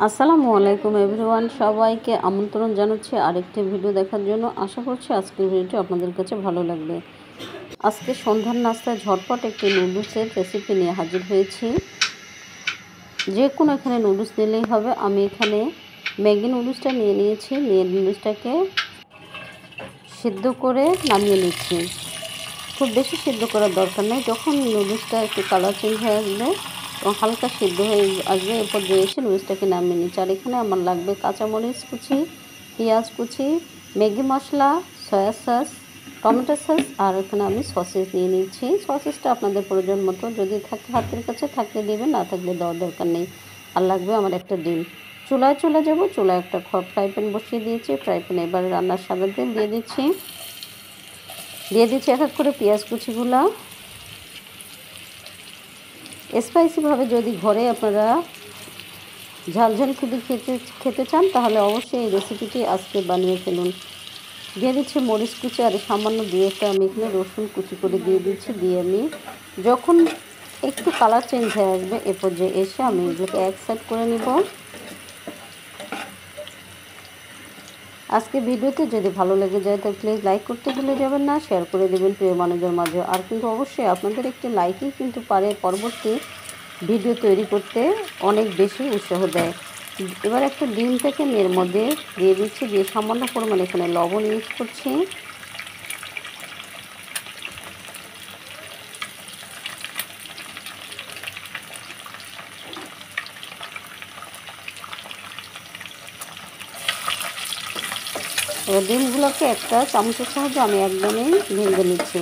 আসসালামু আলাইকুম এভরিওয়ান, সবাইকে আমন্ত্রণ জানাচ্ছি আরেকটি ভিডিও দেখার জন্য। আশা করছি আজকের ভিডিওটি আপনাদের কাছে ভালো লাগবে। আজকে সন্ধ্যার নাস্তায় ঝটপট একটি নুডলসের রেসিপি নিয়ে হাজির হয়েছি। যে কোনো এখানে নুডলস নিলেই হবে। আমি এখানে ম্যাগি নুডলসটা নিয়ে নিয়েছি। নুডলসটাকে সিদ্ধ করে নামিয়ে নিচ্ছি। খুব বেশি সিদ্ধ করার দরকার নেই। যখন নুডলসটা একটু কালার চেঞ্জ হয়ে আসবে এবং হালকা সিদ্ধ হয়ে আসবে, এরপর দিয়ে এসে নুডলসটাকে নামিয়ে নিচ্ছি। আর এখানে আমার লাগবে কাঁচামরিচ কুচি, পেঁয়াজ কুচি, ম্যাগি মশলা, সয়া সস, টমেটো সস, আর এখানে আমি সসেস নিয়ে নিচ্ছি। সসেসটা আপনাদের প্রয়োজন মতো, যদি থাকে হাতের কাছে থাকলে দেবেন, না থাকলে দেওয়ার দরকার নেই। আর লাগবে আমার একটা ডিম। চুলায় চলে যাব। চুলায় একটা ফ্রাই প্যান বসিয়ে দিয়েছি। ফ্রাই প্যানে এবারে রান্নার সাদা তেল দিয়ে দিচ্ছি। এক এক করে পেঁয়াজ কুচিগুলা। স্পাইসিভাবে যদি ঘরে আপনারা ঝালঝাল খেতে চান, তাহলে অবশ্যই এই রেসিপিটি আজকে বানিয়ে ফেলুন। দিয়ে দিচ্ছি মরিচ কুচি, আর সামান্য দিয়ে একটা আমি এখানে রসুন কুচি করে দিয়ে দিচ্ছি। দিয়ে আমি যখন একটু কালার চেঞ্জ হয়ে আসবে, এ পর্যায়ে এসে আমি এগুলোকে এক সাইড করে নিব। আজকে ভিডিওতে যদি ভালো লেগে যায় তাহলে প্লিজ লাইক করতে ভুলে যাবেন না, শেয়ার করে দেবেন প্রিয় মানুষদের মাঝে। আর কিন্তু অবশ্যই আপনাদের একটি লাইকই কিন্তু পারে পরবর্তী ভিডিও তৈরি করতে অনেক বেশি উৎসাহ দেয়। এবার একটা ডিম থেকে এর মধ্যে দিয়ে দিচ্ছি, দিয়ে সামান্য পরিমাণে এখানে লবণ ইউজ করছি। এবার ডিমগুলোকে একটা চামচের সাহায্যে আমি একদমই ভেঙে নিচ্ছি।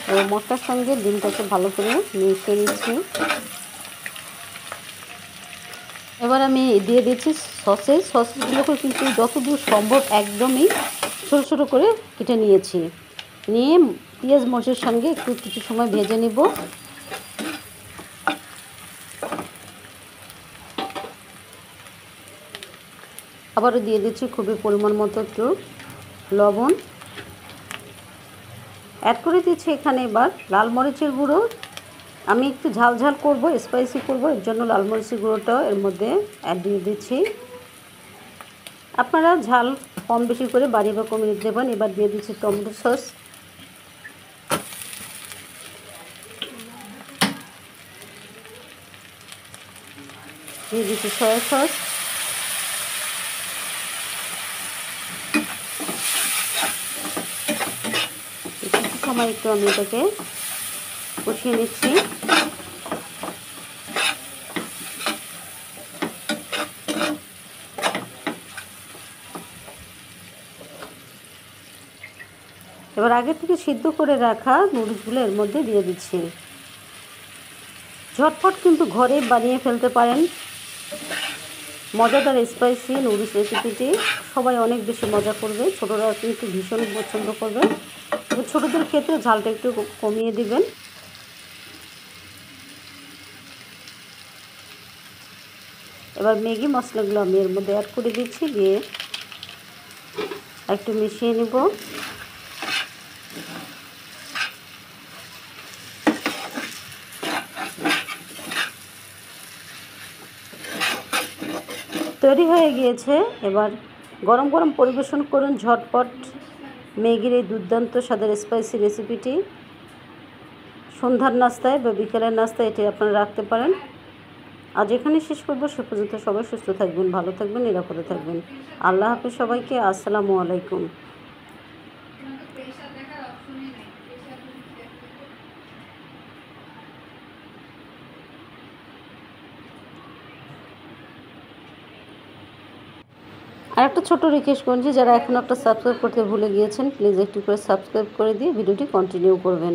এবার মশলার সঙ্গে ডিমটাকে ভালো করে মিশিয়ে নিচ্ছি। এবার আমি দিয়ে দিচ্ছি সসেসগুলোকে কিন্তু যতদূর সম্ভব একদমই ছোটো ছোটো করে কেটে নিয়েছি। নিয়ে পেঁয়াজ মরিচের সঙ্গে একটু কিছু সময় ভেজে নিব। আবারও দিয়ে দিচ্ছি খুবই পরিমাণ মতো একটু লবণ। অ্যাড করে দিচ্ছি এখানে এবার লাল মরিচের গুঁড়ো। আমি একটু ঝাল ঝাল করব, স্পাইসি করব, এর জন্য লাল মরিচের গুঁড়োটাও এর মধ্যে অ্যাড দিয়ে দিচ্ছি। আপনারা ঝাল কম বেশি করে বাড়িয়ে বা কমিয়ে দেবেন। এবার দিয়ে দিচ্ছি টমেটো সস, দিয়ে দিচ্ছি সয়া সস, কিছু সময় একটু আমি এটাকে কষিয়ে নিচ্ছি। এবার আগে থেকে সিদ্ধ করে রাখা নুডলসগুলো এর মধ্যে দিয়ে দিচ্ছি। ঝটপট কিন্তু ঘরে বানিয়ে ফেলতে পারেন মজাদার স্পাইসি নুডলস রেসিপিটি। সবাই অনেক বেশি মজা করবে, ছোটরা কিন্তু ভীষণ পছন্দ করবে। তবে ছোটদের ক্ষেত্রে ঝালটা একটু কমিয়ে দিবেন। এবার ম্যাগি মশলাগুলো আমি এর মধ্যে অ্যাড করে দিচ্ছি, দিয়ে একটু মিশিয়ে নেব। তৈরি হয়ে গিয়েছে। এবার গরম গরম পরিবেশন করুন ঝটপট ম্যাগির এই দুর্দান্ত স্বাদের স্পাইসি রেসিপিটি। সন্ধ্যার নাস্তায় বা বিকেলের নাস্তায় এটি আপনারা রাখতে পারেন। আজ এখানে শেষ করবো। সে পর্যন্ত সবাই সুস্থ থাকবেন, ভালো থাকবেন, নিরাপদে থাকবেন। আল্লাহ হাফেজ সবাইকে। আসসালামু আলাইকুম। আর একটা ছোট রিকোয়েস্ট করছি, যারা এখন একটা সাবস্ক্রাইব করতে ভুলে গিয়েছেন, প্লিজ একটু করে সাবস্ক্রাইব করে দিয়ে ভিডিওটি কন্টিনিউ করবেন।